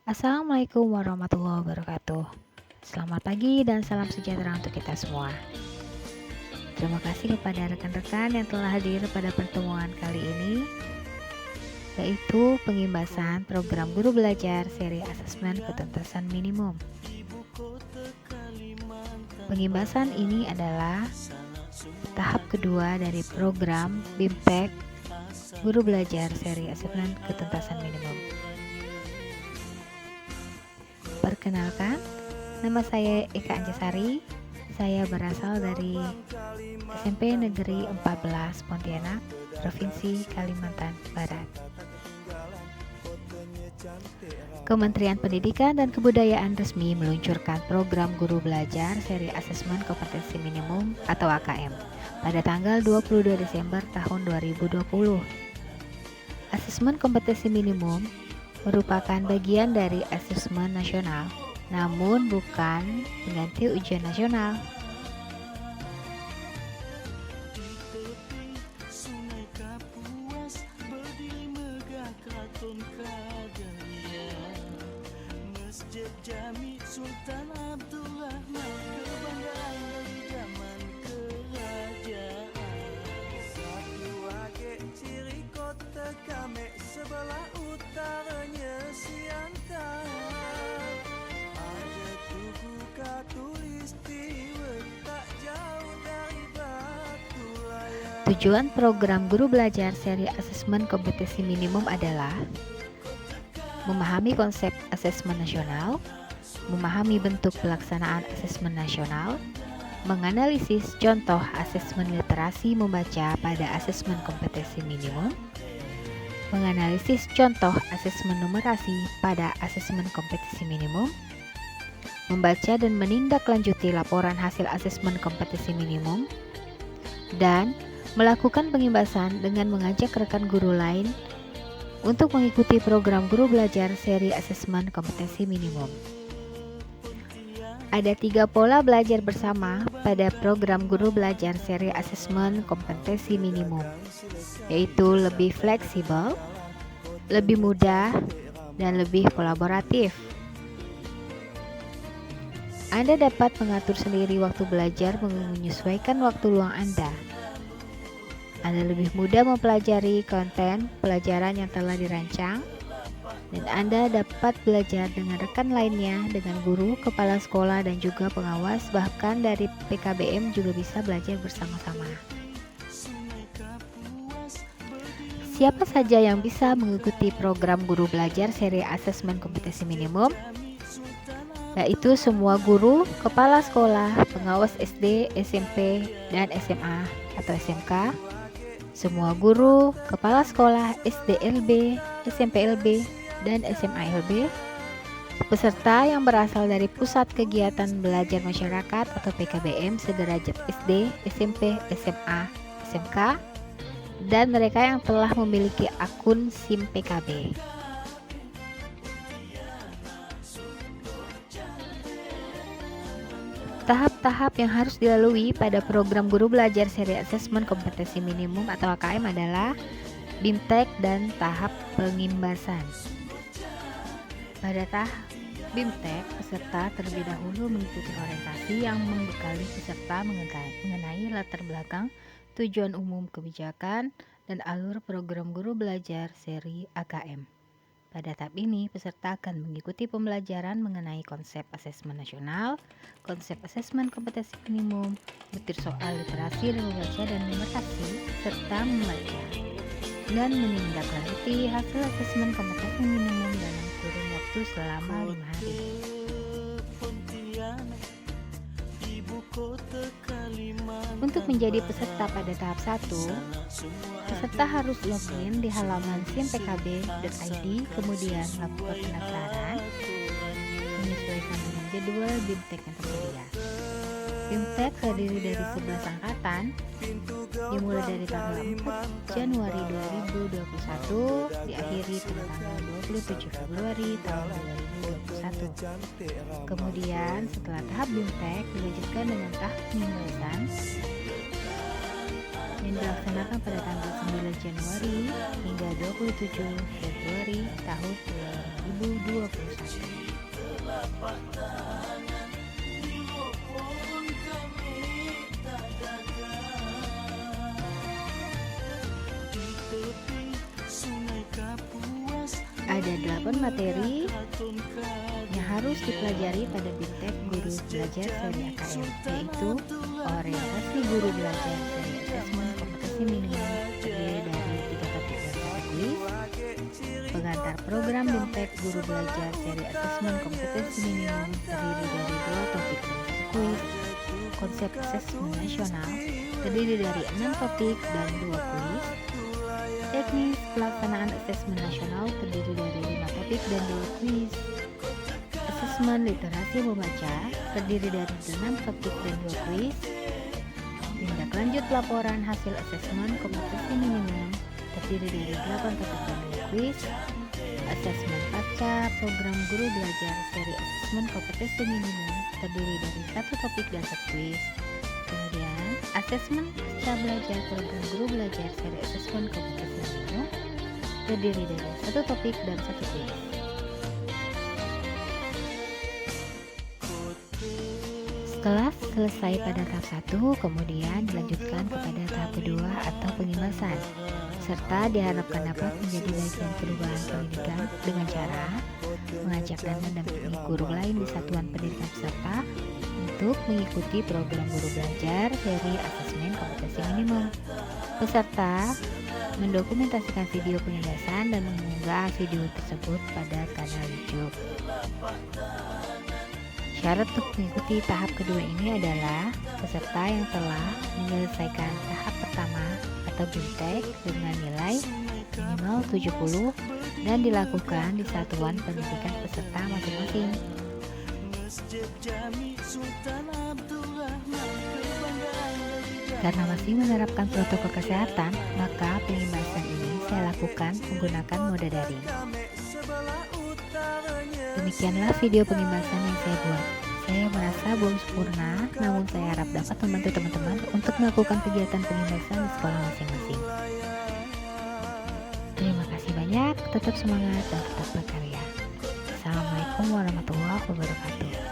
Assalamualaikum warahmatullahi wabarakatuh. Selamat pagi dan salam sejahtera untuk kita semua. Terima kasih kepada rekan-rekan yang telah hadir pada pertemuan kali ini, yaitu pengimbasan program guru belajar seri asesmen ketuntasan minimum. Pengimbasan ini adalah tahap kedua dari program BIMTEK Guru Belajar Seri Asesmen Ketuntasan Minimum. Perkenalkan, nama saya Eka Anjasari. Saya berasal dari SMP Negeri 14 Pontianak, Provinsi Kalimantan Barat. Kementerian Pendidikan dan Kebudayaan resmi meluncurkan program guru belajar seri asesmen kompetensi minimum atau AKM pada tanggal 22 Desember tahun 2020. Asesmen kompetensi minimum merupakan bagian dari asesmen nasional, namun bukan pengganti ujian nasional. Sebelah utaranya Siantar, ada tugu katulistiwa tak jauh dari Batu Layar. Tujuan program guru belajar seri asesmen kompetensi minimum adalah memahami konsep asesmen nasional, memahami bentuk pelaksanaan asesmen nasional, menganalisis contoh asesmen literasi membaca pada asesmen kompetensi minimum, menganalisis contoh asesmen numerasi pada asesmen kompetensi minimum, membaca dan menindaklanjuti laporan hasil asesmen kompetensi minimum, dan melakukan pengimbasan dengan mengajak rekan guru lain untuk mengikuti program guru belajar seri asesmen kompetensi minimum. Ada 3 pola belajar bersama pada program guru belajar seri asesmen kompetensi minimum, yaitu lebih fleksibel, lebih mudah, dan lebih kolaboratif. Anda dapat mengatur sendiri waktu belajar menyesuaikan waktu luang Anda. Anda lebih mudah mempelajari konten pelajaran yang telah dirancang, dan Anda dapat belajar dengan rekan lainnya, dengan guru, kepala sekolah, dan juga pengawas, bahkan dari PKBM juga bisa belajar bersama-sama. Siapa saja yang bisa mengikuti program guru belajar seri asesmen kompetensi minimum? Yaitu semua guru, kepala sekolah, pengawas SD, SMP, dan SMA atau SMK, semua guru, kepala sekolah SDLB, SMPLB, dan SMALB, peserta yang berasal dari Pusat Kegiatan Belajar Masyarakat atau PKBM sederajat SD, SMP, SMA, SMK, dan mereka yang telah memiliki akun SIM PKB. Tahap-tahap yang harus dilalui pada program guru belajar seri asesmen kompetensi minimum atau AKM adalah BIMTEK dan tahap pengimbasan. Pada tahap BIMTEK, peserta terlebih dahulu mengikuti orientasi yang membekali peserta mengenai latar belakang, tujuan umum kebijakan, dan alur program guru belajar seri AKM. Pada tahap ini, peserta akan mengikuti pembelajaran mengenai konsep asesmen nasional, konsep asesmen kompetensi minimum, butir soal literasi dan membaca dan numerasi, serta membaca dan menindaklanjuti hasil asesmen kompetensi minimum dalam kurun waktu selama 5 hari. Untuk menjadi peserta pada tahap 1, peserta harus login di halaman simpkb.id, kemudian melakukan pendaftaran, menyesuaikan dengan jadwal BIMTEK yang tersedia. BIMTEK terdiri dari 11 angkatan, dimulai dari tanggal 4 Januari 2021, diakhiri pada tanggal 27 Februari tahun 2021. Kemudian setelah tahap BIMTEK dilanjutkan dengan tahap pengimbasan yang dilaksanakan pada tanggal 9 Januari hingga 27 Februari tahun 2021. Ada 8 materi yang harus dipelajari pada BIMTEK Guru Belajar Seri AKM, yaitu orientasi guru belajar seri asesmen kompetensi minimum terdiri dari 3 topik dan 1 kuis, pengantar program BIMTEK Guru Belajar seri asesmen kompetensi minimum terdiri dari 2 topik dan 1 kuis, konsep asesmen nasional terdiri dari 6 topik dan 2 kuis, teknis pelaksanaan asesmen nasional terdiri dari 5 topik dan 2 kuis, asesmen literasi membaca terdiri dari 6 topik dan 2 kuis, tindak lanjut laporan hasil asesmen kompetensi minimum terdiri dari 8 topik dan 2 kuis, asesmen pasca program guru belajar seri asesmen kompetensi minimum terdiri dari 1 topik dan 1 kuis. Kemudian, asesmen pasca belajar program guru belajar seri asesmen kompetensi minimum terdiri dari 1 topik dan 1 kuis. Setelah selesai pada tahap 1, kemudian dilanjutkan kepada tahap kedua atau pengimbasan, serta diharapkan dapat menjadi bagian perubahan pendidikan dengan cara mengajak dan mendampingi guru lain di satuan pendidikan peserta untuk mengikuti program guru belajar seri asesmen kompetensi minimum. Peserta mendokumentasikan video pengimbasan dan mengunggah video tersebut pada kanal YouTube. Syarat untuk mengikuti tahap kedua ini adalah peserta yang telah menyelesaikan tahap pertama atau BIMTEK dengan nilai minimal 70 dan dilakukan di satuan pendidikan peserta masing-masing. Karena masih menerapkan protokol kesehatan, maka pengimbasan ini saya lakukan menggunakan mode daring. Demikianlah video pengimbasan yang saya buat. Saya merasa belum sempurna, namun saya harap dapat membantu teman-teman untuk melakukan kegiatan pengimbasan di sekolah masing-masing. Terima kasih banyak, tetap semangat dan tetap berkarya. Assalamualaikum warahmatullahi wabarakatuh.